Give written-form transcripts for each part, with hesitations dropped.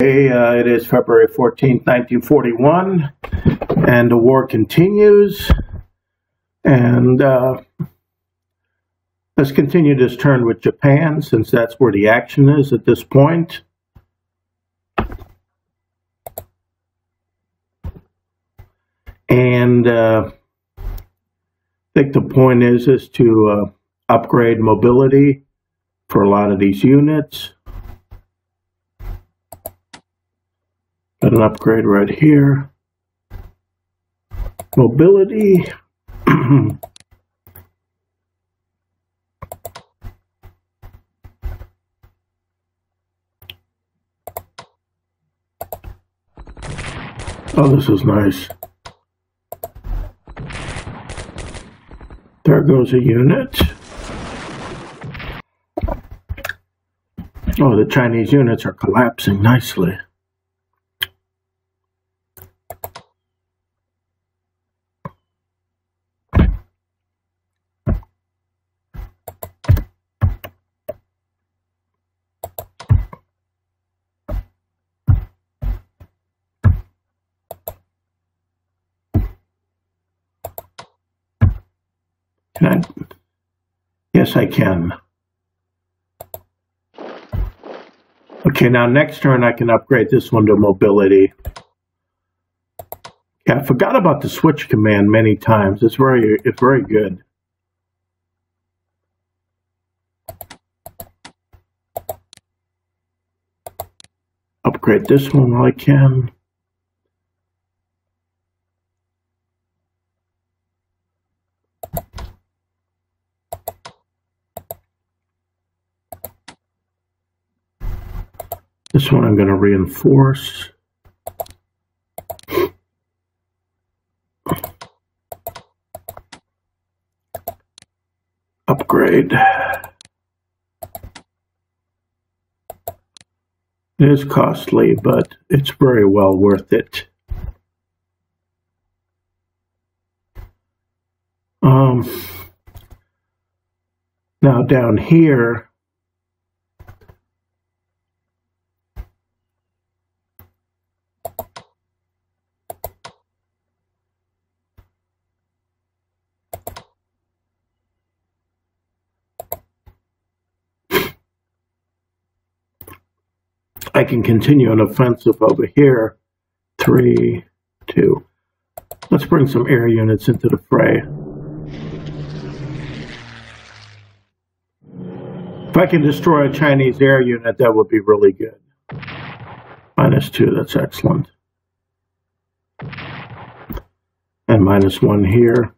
It is February 14th, 1941, and the war continues. And let's continue this turn with Japan, since that's where the action is at this point. And I think the point is to upgrade mobility for a lot of these units. Got an upgrade right here. Mobility. Oh, this is nice. There goes a unit. Oh, the Chinese units are collapsing nicely. Yes, I can. Okay, now next turn I can upgrade this one to mobility. Yeah, I forgot about the switch command many times. It's very good. Upgrade this one while I can. This one I'm going to reinforce. Upgrade. It is costly, but it's very well worth it. Now down here, I can continue an offensive over here. 3, 2. Let's bring some air units into the fray. If I can destroy a Chinese air unit, that would be really good. -2, that's excellent. And -1 here.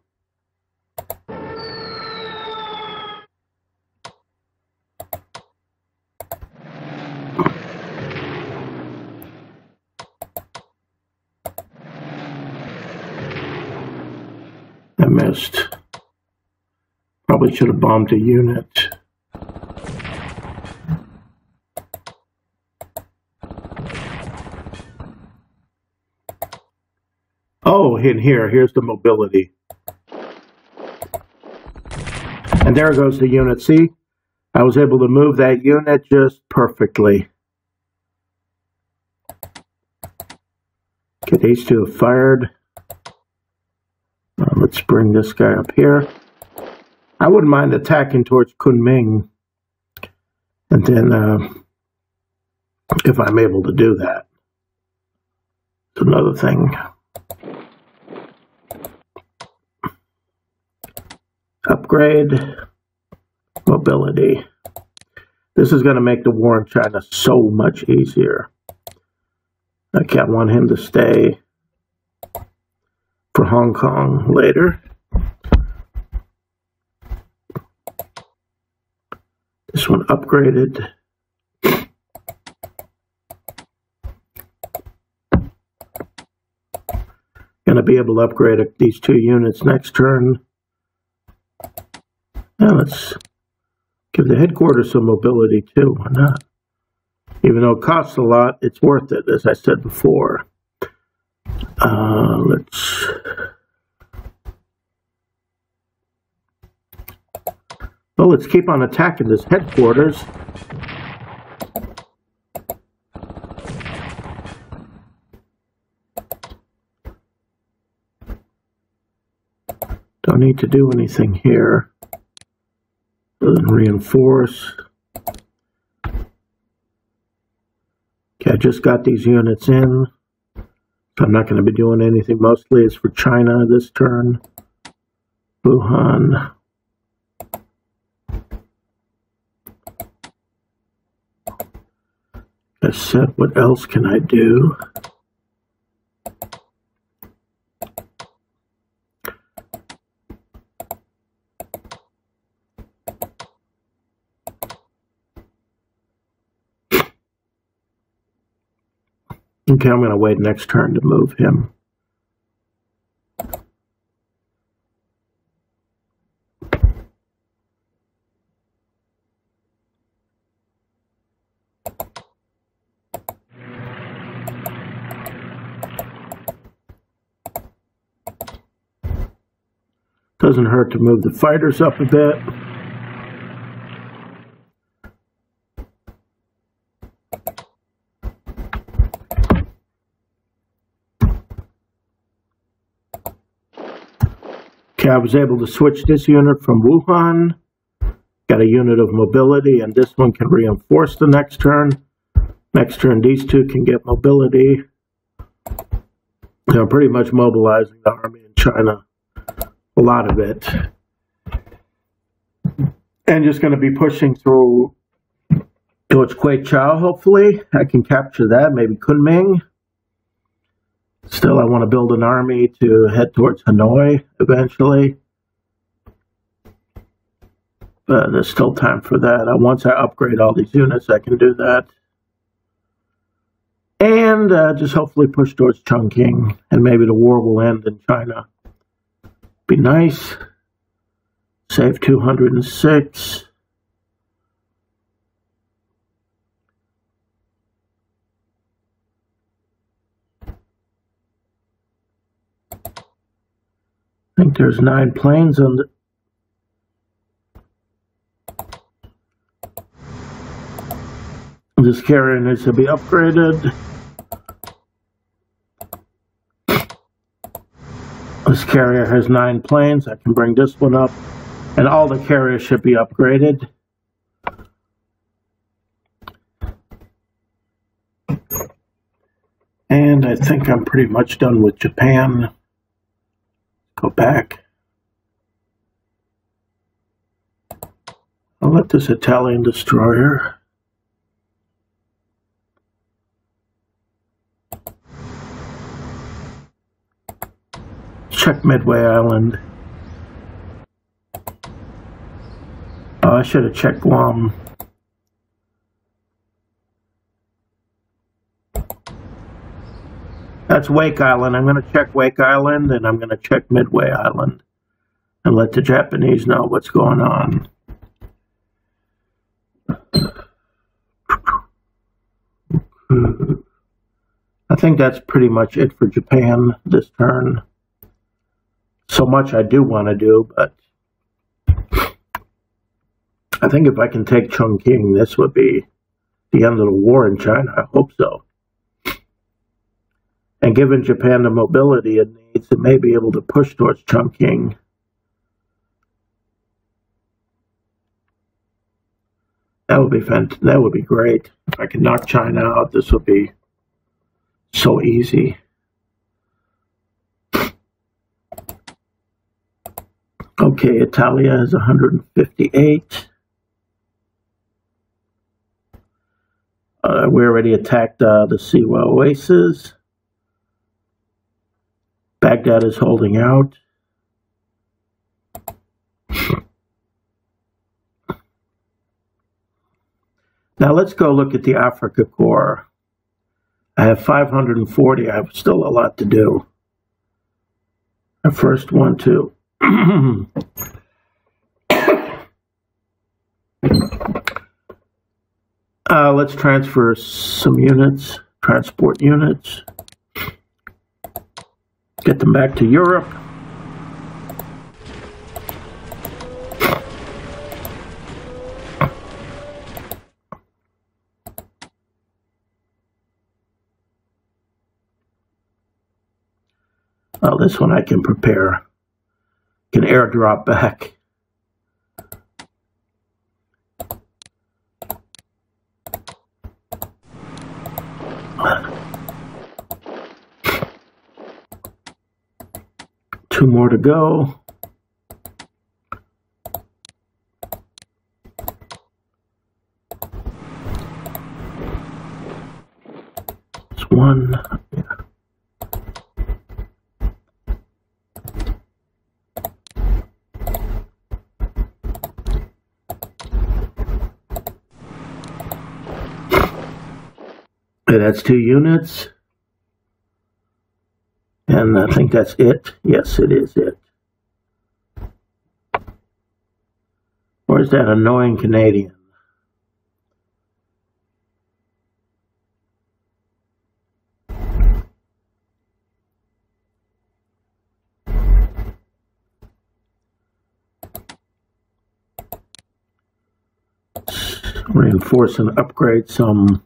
I missed. Probably should have bombed a unit. Oh, here's the mobility. And there goes the unit. See, I was able to move that unit just perfectly. Okay, these two have fired. Let's bring this guy up here. I wouldn't mind attacking towards Kunming. And then, if I'm able to do that, it's another thing. Upgrade. Mobility. This is going to make the war in China so much easier. I can't want him to stay for Hong Kong later. This one upgraded. Gonna be able to upgrade these 2 units next turn. Now let's give the headquarters some mobility too. Why not? Even though it costs a lot, it's worth it, as I said before. Let's keep on attacking this headquarters. Don't need to do anything here. Doesn't reinforce. Okay, I just got these units in. So I'm not going to be doing anything. Mostly it's for China this turn. Wuhan. I said, what else can I do? Okay, I'm going to wait next turn to move him. Doesn't hurt to move the fighters up a bit. Okay, I was able to switch this unit from Wuhan. Got a unit of mobility, and this one can reinforce the next turn. Next turn, these two can get mobility. They're pretty much mobilizing the army in China. A lot of it. And just going to be pushing through towards Queichao, hopefully. I can capture that, maybe Kunming. Still, I want to build an army to head towards Hanoi eventually. But there's still time for that. Once I upgrade all these units, I can do that. And just hopefully push towards Chongqing. And maybe the war will end in China. Be nice. Save 206. I think there's 9 planes on the... This carrier needs to be upgraded. This carrier has 9 planes. I can bring this one up. And all the carriers should be upgraded. And I think I'm pretty much done with Japan. Go back. I'll let this Italian destroyer. Check Midway Island. Oh, I should have checked Guam. That's Wake Island. I'm going to check Wake Island, and I'm going to check Midway Island and let the Japanese know what's going on. I think that's pretty much it for Japan this turn. So much I do want to do, but I think if I can take Chongqing, this would be the end of the war in China. I hope so. And given Japan the mobility it needs, it may be able to push towards Chongqing. That would be great. If I can knock China out, this would be so easy. Okay, Italia is 158. We already attacked the Siwa Oasis. Baghdad is holding out. Now let's go look at the Africa Corps. I have 540. I have still a lot to do. I first want to let's transfer some units, transport units, get them back to Europe. This one I can prepare. can airdrop back. Two more to go. It's one. Yeah. Okay, that's 2 units. And I think that's it. Yes, it is it. Where's that annoying Canadian? Reinforce and upgrade some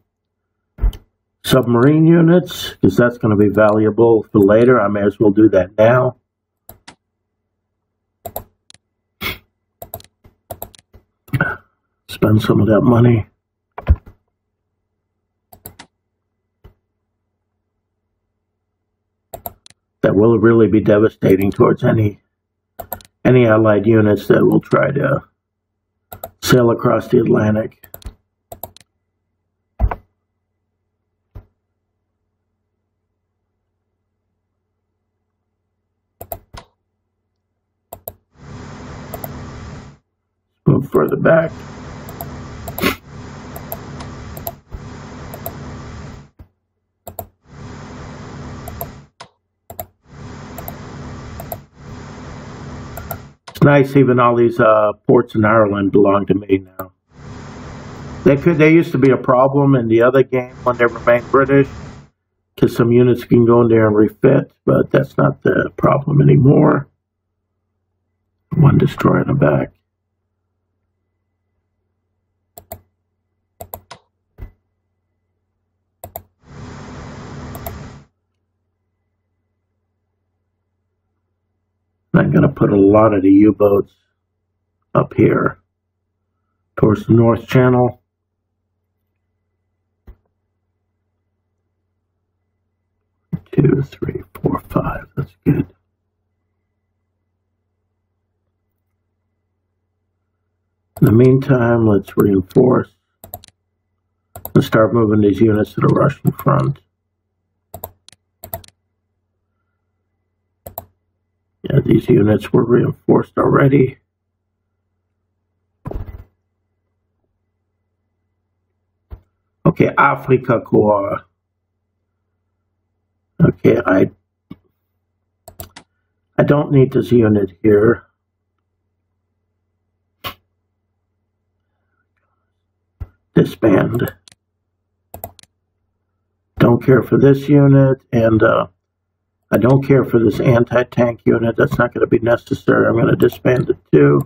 submarine units, because that's going to be valuable for later. I may as well do that now. Spend some of that money. That will really be devastating towards any allied units that will try to sail across the Atlantic. Move further back. It's nice, even all these ports in Ireland belong to me now. They used to be a problem in the other game when they remained British, because some units can go in there and refit, but that's not the problem anymore. One destroyer in the back. I'm going to put a lot of the U-boats up here towards the North Channel. Two, three, four, five. That's good. In the meantime, let's reinforce and start moving these units to the Russian front. Yeah, these units were reinforced already. Okay, Afrika Korps. Okay, I don't need this unit here. Disband. Don't care for this unit, and I don't care for this anti-tank unit. That's not going to be necessary. I'm going to disband it too.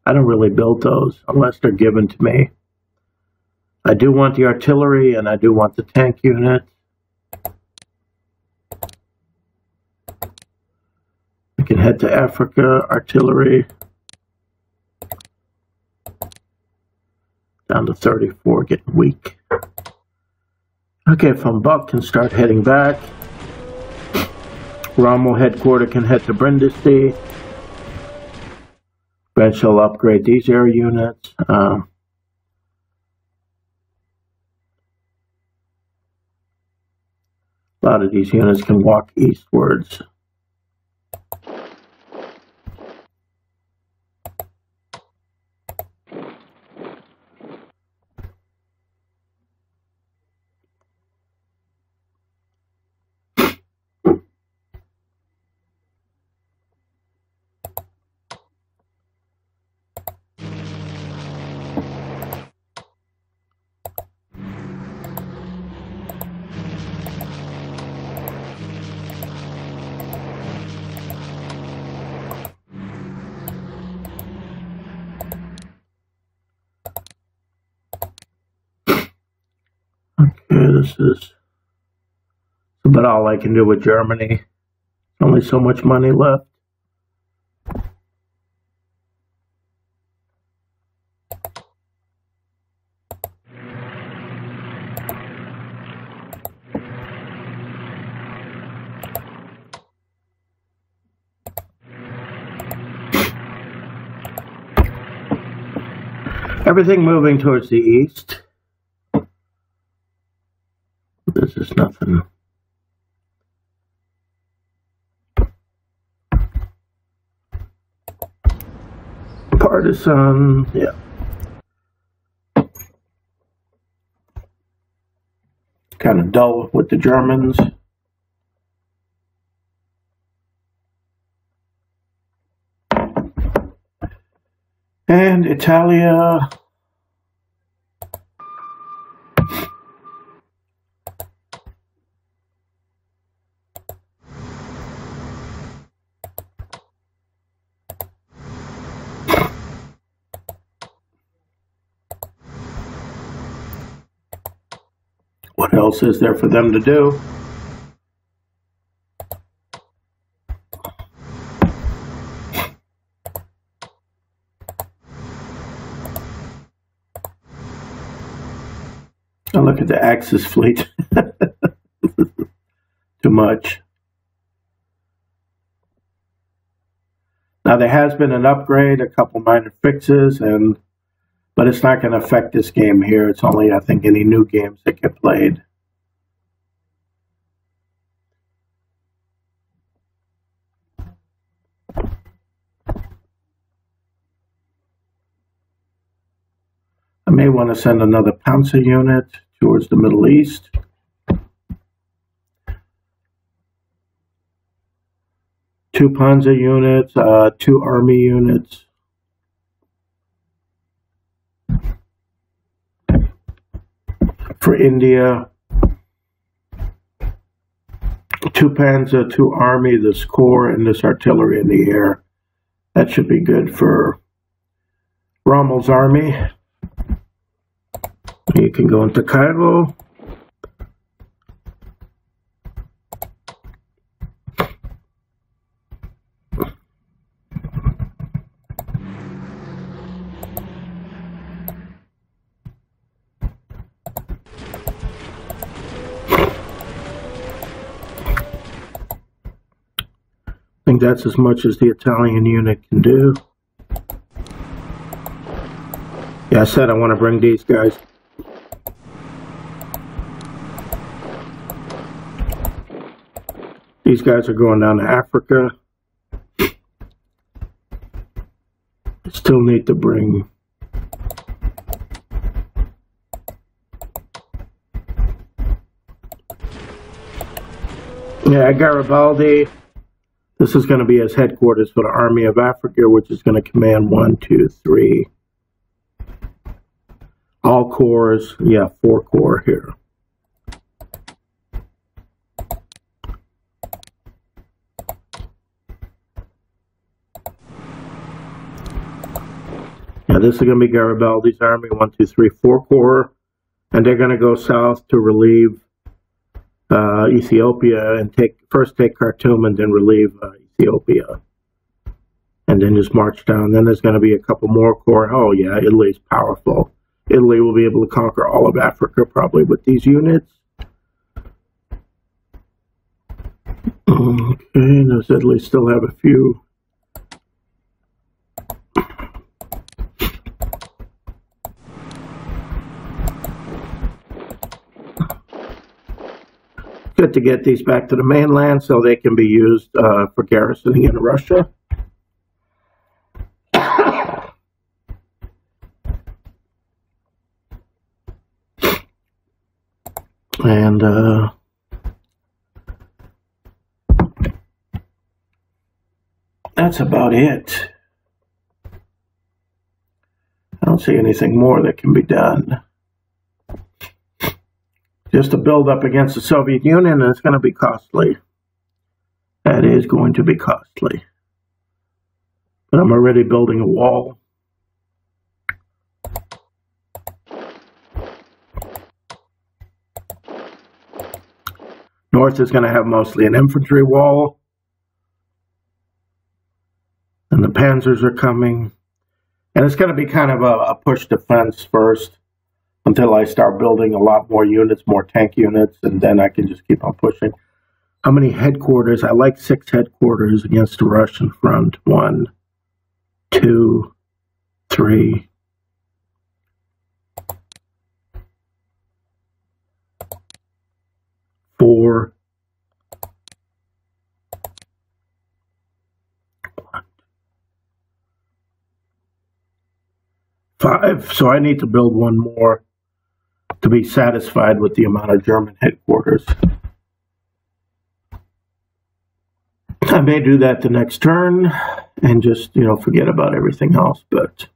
I don't really build those unless they're given to me. I do want the artillery, and I do want the tank unit. I can head to Africa, artillery. Down to 34, getting weak. Okay, from Buck can start heading back. Rommel headquarters can head to Brindisi. Eventually I'll upgrade these air units. A lot of these units can walk eastwards. This is about all I can do with Germany. Only so much money left. Everything moving towards the east. This is nothing. Partisan, yeah. Kind of dull with the Germans. And Italia. What else is there for them to do? Oh, look at the Axis fleet. Too much. Now there has been an upgrade, a couple minor fixes, but it's not going to affect this game here. It's only, I think, any new games that get played. I may want to send another Panzer unit towards the Middle East. Two Panzer units, 2 army units. For India, 2 Panzer, 2 army, this corps, and this artillery in the air. That should be good for Rommel's army. You can go into Cairo. I think that's as much as the Italian unit can do. Yeah, I said I want to bring these guys. These guys are going down to Africa. Still need to bring Garibaldi. This is going to be his headquarters for the Army of Africa, which is going to command 1, 2, 3. All corps, yeah, 4 corps here. Yeah, this is going to be Garibaldi's army, 1, 2, 3, 4 corps. And they're going to go south to relieve Ethiopia and first take Khartoum and then relieve Ethiopia. And then just march down. Then there's going to be a couple more corps. Oh yeah, Italy's powerful. Italy will be able to conquer all of Africa probably with these units. Okay, does Italy still have a few? Good to get these back to the mainland so they can be used for garrisoning in Russia. And that's about it. I don't see anything more that can be done. Just to build up against the Soviet Union, and it's going to be costly. That is going to be costly. But I'm already building a wall. North is going to have mostly an infantry wall. And the panzers are coming. And it's going to be kind of a push defense first until I start building a lot more units, more tank units, and then I can just keep on pushing. How many headquarters? I like 6 headquarters against the Russian front. 1, 2, 3, 5, so I need to build one more to be satisfied with the amount of German headquarters. I may do that the next turn and just, forget about everything else, but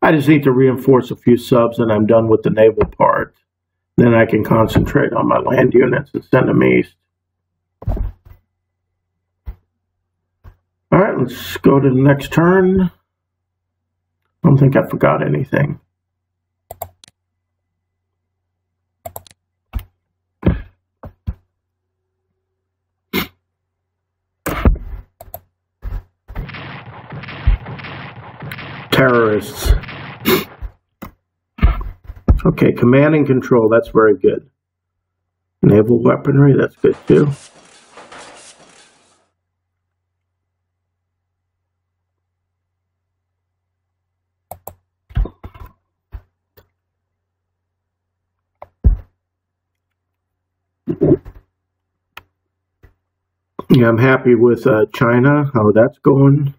I just need to reinforce a few subs and I'm done with the naval part. Then I can concentrate on my land units and send them east. All right, let's go to the next turn. I don't think I forgot anything. Terrorists. Okay, command and control, that's very good. Naval weaponry, that's good too. Yeah, I'm happy with China, how that's going.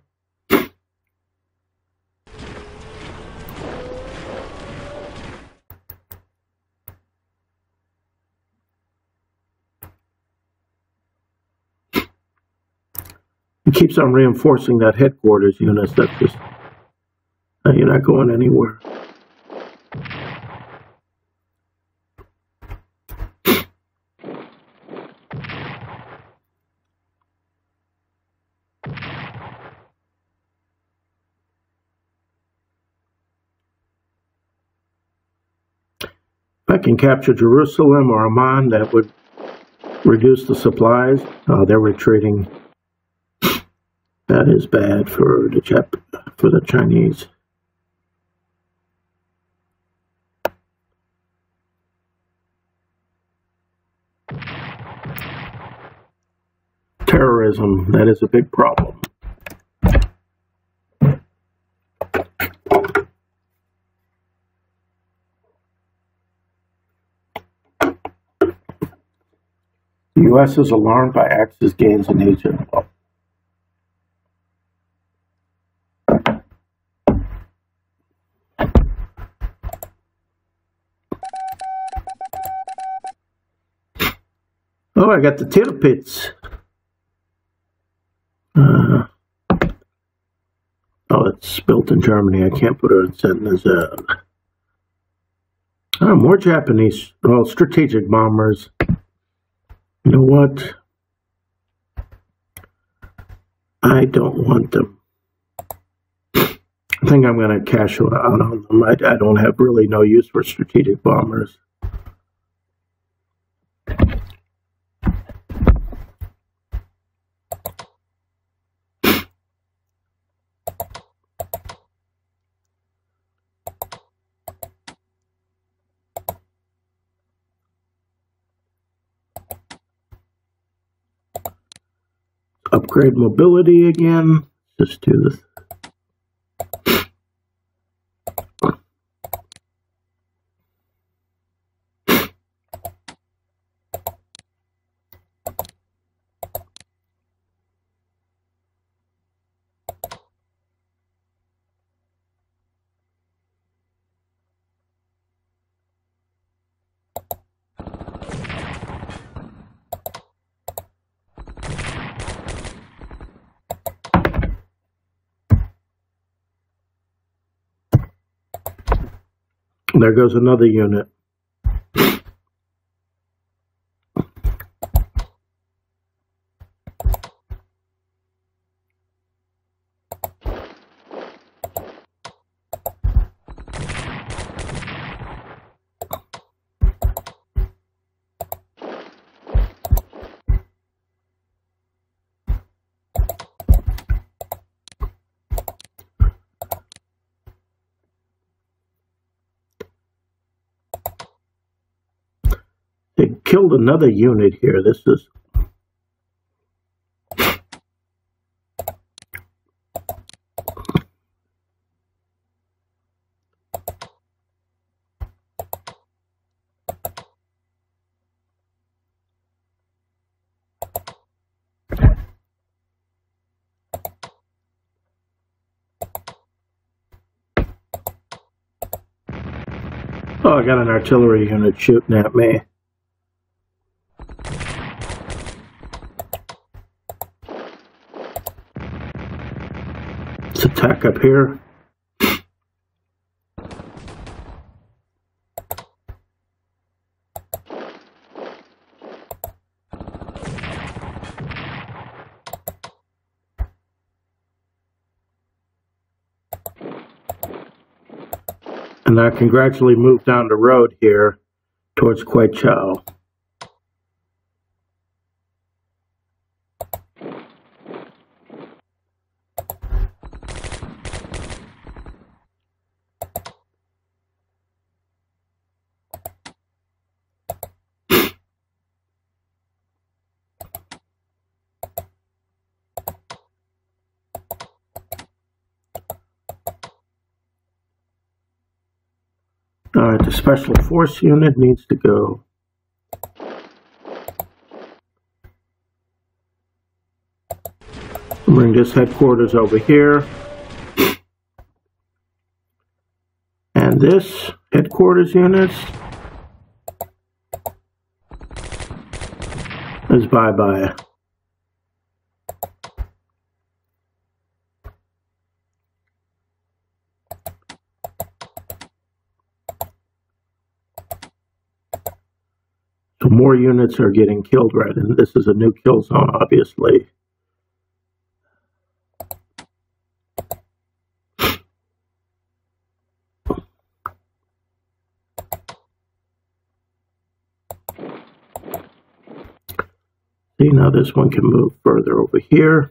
It keeps on reinforcing that headquarters units. That's just, you're not going anywhere. If I can capture Jerusalem or Amman, that would reduce the supplies. They're retreating. That is bad for the Chinese. Terrorism, that is a big problem. The U.S. is alarmed by Axis gains in Egypt. Oh, I got the Tirpitz. Oh, it's built in Germany. I can't put it in sentence. Oh, more Japanese. Well, strategic bombers. You know what? I don't want them. I think I'm going to cash out on them. I don't have really no use for strategic bombers. Upgrade mobility again. Just do this. There goes another unit. They killed another unit here. This is... I got an artillery unit shooting at me. Let's attack up here. And I can gradually move down the road here towards Kweichow. Alright, the special force unit needs to go. Bring this headquarters over here. And this headquarters unit is bye-bye. So more units are getting killed, right? And this is a new kill zone, obviously. See, now this one can move further over here.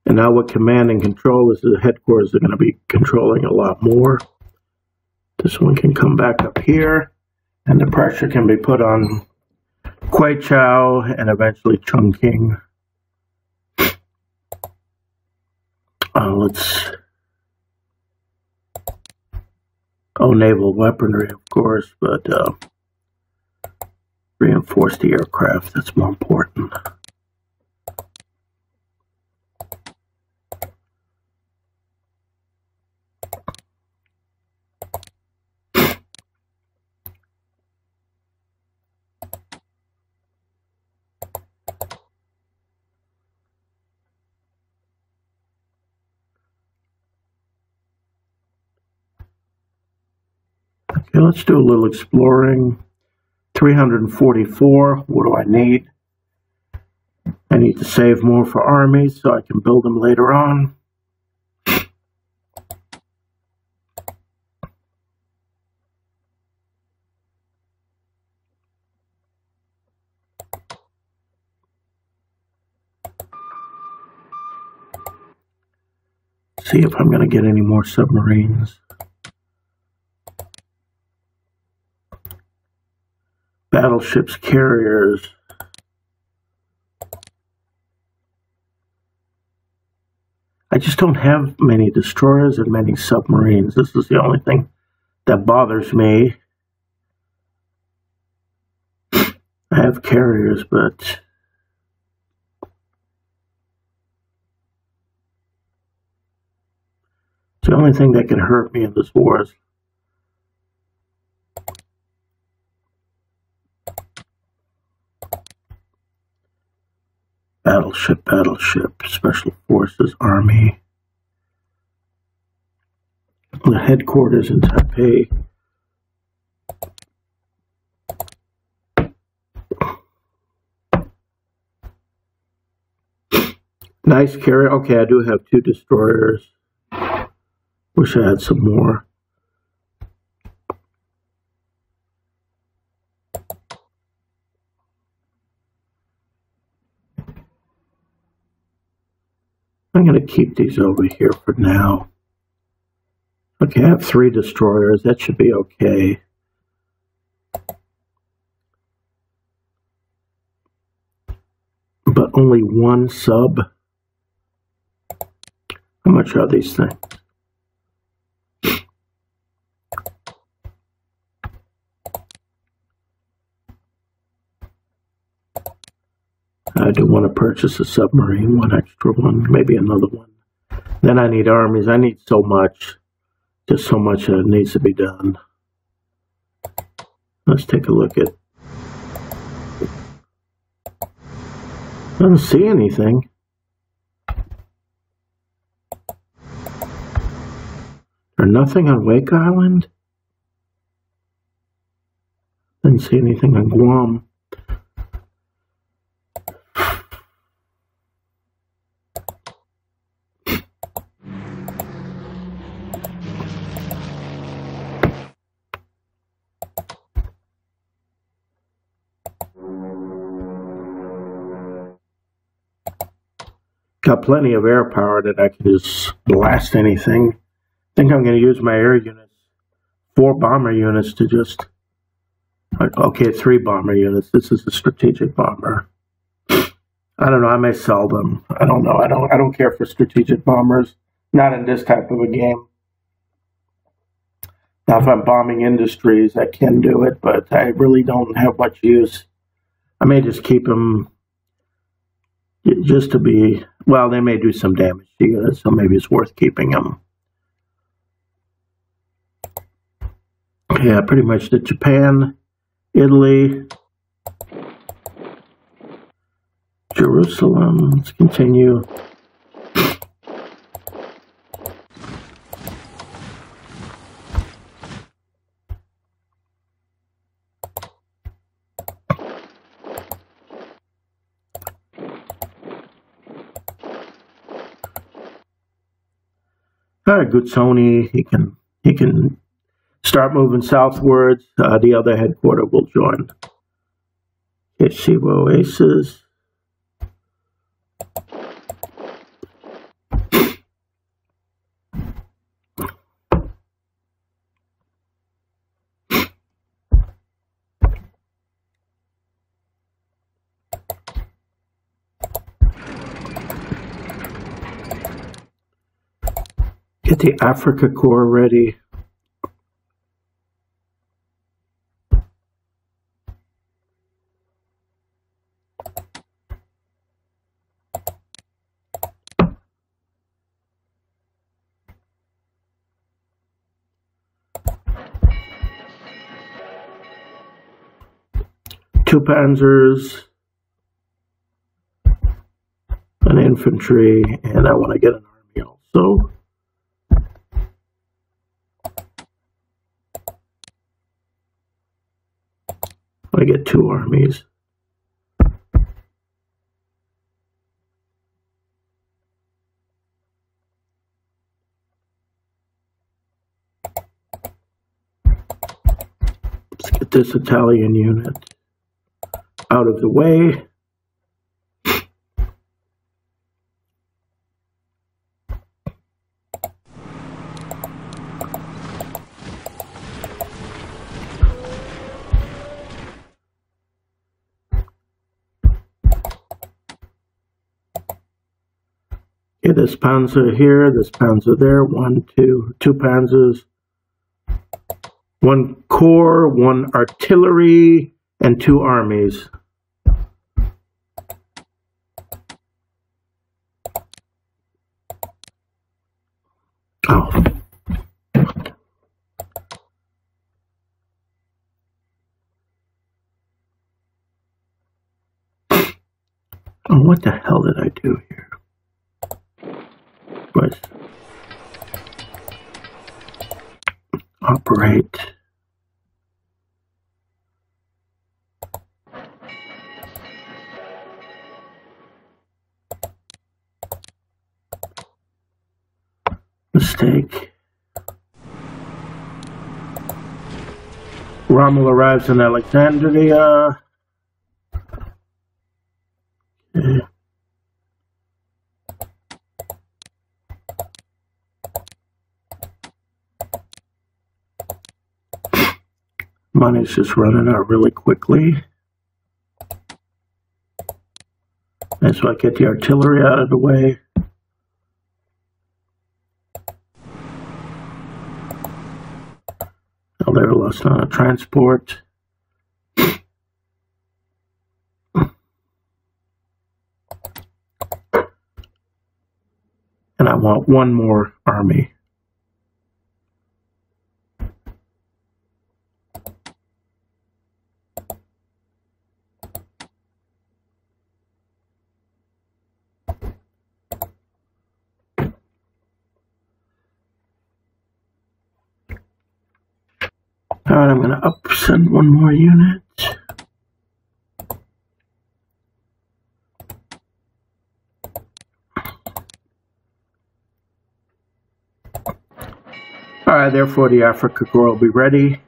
And now with command and control, this is the headquarters are going to be controlling a lot more. This one can come back up here, and the pressure can be put on Kweichow and eventually Chongqing. Naval weaponry, of course, but reinforce the aircraft. That's more important. Okay, let's do a little exploring. 344, what do I need? I need to save more for armies so I can build them later on. See if I'm going to get any more submarines. Battleships, carriers. I just don't have many destroyers and many submarines. This is the only thing that bothers me. I have carriers, but it's the only thing that can hurt me in this war is battleship, special forces, army. The headquarters in Taipei. Nice carrier. Okay, I do have 2 destroyers. Wish I had some more. I'm going to keep these over here for now. Okay, I have 3 destroyers. That should be okay. But only 1 sub. How much are these things? I do want to purchase a submarine, one extra one, maybe another one. Then I need armies. I need so much, just so much that needs to be done. Let's take a look at. I don't see anything. There's nothing on Wake Island. Didn't see anything on Guam. Got plenty of air power that I can just blast anything. I think I'm going to use my air units, 4 bomber units to just, okay, 3 bomber units. This is a strategic bomber. I don't know, I may sell them. I don't know, I don't care for strategic bombers. Not in this type of a game. Now if I'm bombing industries, I can do it, but I really don't have much use. I may just keep them just to be, well, they may do some damage to you, so maybe it's worth keeping them. Yeah, pretty much the Japan, Italy, Jerusalem. Let's continue. All right, Guzzoni, he can start moving southwards. The other headquarters will join. Shiba Oasis. Get the Africa Corps ready. Two panzers, an infantry, and I want to get an army also. I get 2 armies. Let's get this Italian unit out of the way. Okay, this panzer here, this panzer there, 2 panzers, 1 corps, 1 artillery, and 2 armies. Oh. Oh, what the hell did I do here? Let's operate. Mistake. Rommel arrives in Alexandria. Okay. Money's just running out really quickly. And so I get the artillery out of the way. Oh, they're lost on a transport. And I want one more army. All right, I'm going to send one more unit. All right, therefore the Africa Corps will be ready.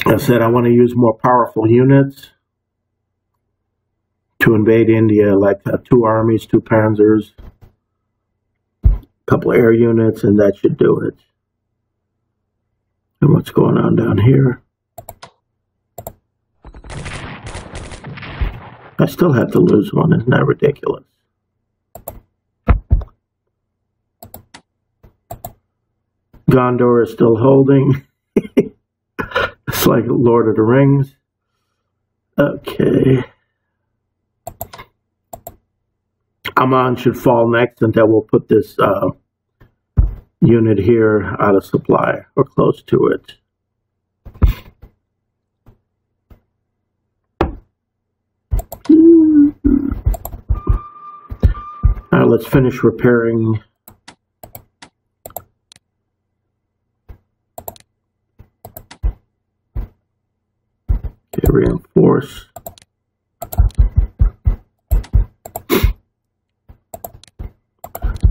I said I want to use more powerful units to invade India, like 2 armies, 2 panzers, a couple air units, and that should do it. And what's going on down here? I still have to lose one, isn't that ridiculous? Gondor is still holding. It's like Lord of the Rings. Okay. Amman should fall next, and then we'll put this unit here out of supply, or close to it. All right, let's finish repairing. Okay, reinforce.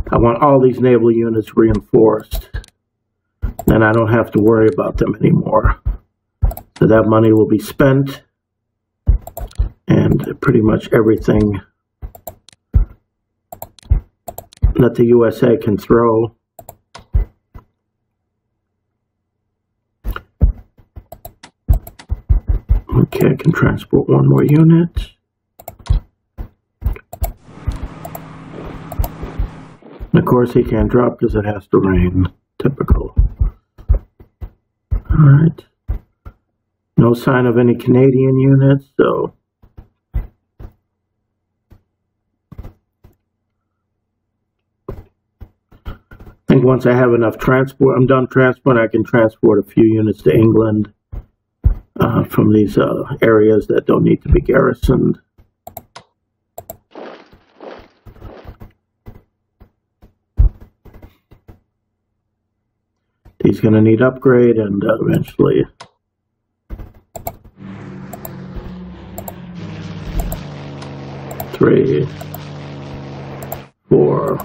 I want all these naval units reinforced. Then I don't have to worry about them anymore. So that money will be spent. And pretty much everything that the USA can throw. Okay, I can transport one more unit. Of course, he can't drop because it has to rain. Typical. Alright. No sign of any Canadian units, so. I think once I have enough transport, I'm done transport, I can transport a few units to England from these areas that don't need to be garrisoned. He's going to need upgrade, and eventually three, 4,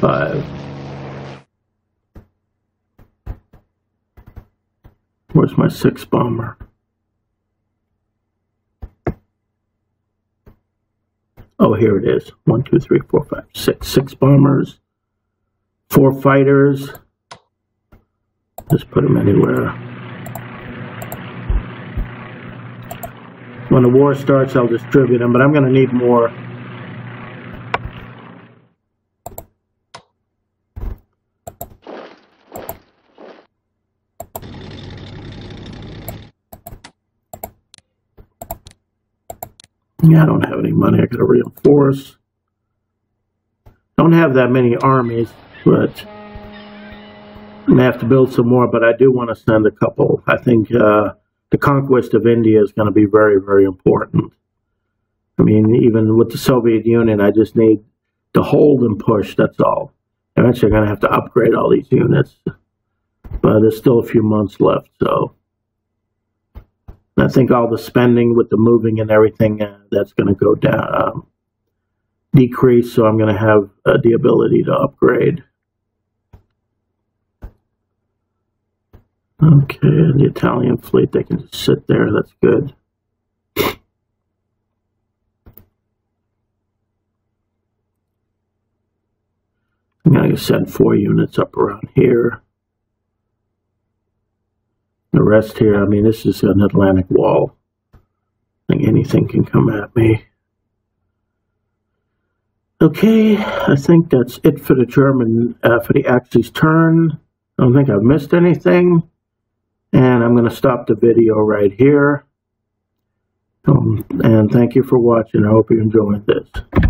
5. Where's my 6th bomber? Oh, here it is. 1, 2, 3, 4, 5, 6. 6 bombers, 4 fighters. Just put them anywhere. When the war starts, I'll distribute them, but I'm going to need more. Yeah, I don't have any money. I got to reinforce. Don't have that many armies, but I'm going to have to build some more, but I do want to send a couple. I think the conquest of India is going to be very, very important. I mean, even with the Soviet Union, I just need to hold and push, that's all. Eventually, I'm going to have to upgrade all these units. But there's still a few months left, so. I think all the spending with the moving and everything, that's going to go down, decrease, so I'm going to have the ability to upgrade. Okay, the Italian fleet, they can just sit there, that's good. I'm going to send 4 units up around here. The rest here, I mean, this is an Atlantic wall. I think anything can come at me. Okay, I think that's it for the German, for the Axis turn. I don't think I've missed anything. And I'm going to stop the video right here. And thank you for watching. I hope you enjoyed this.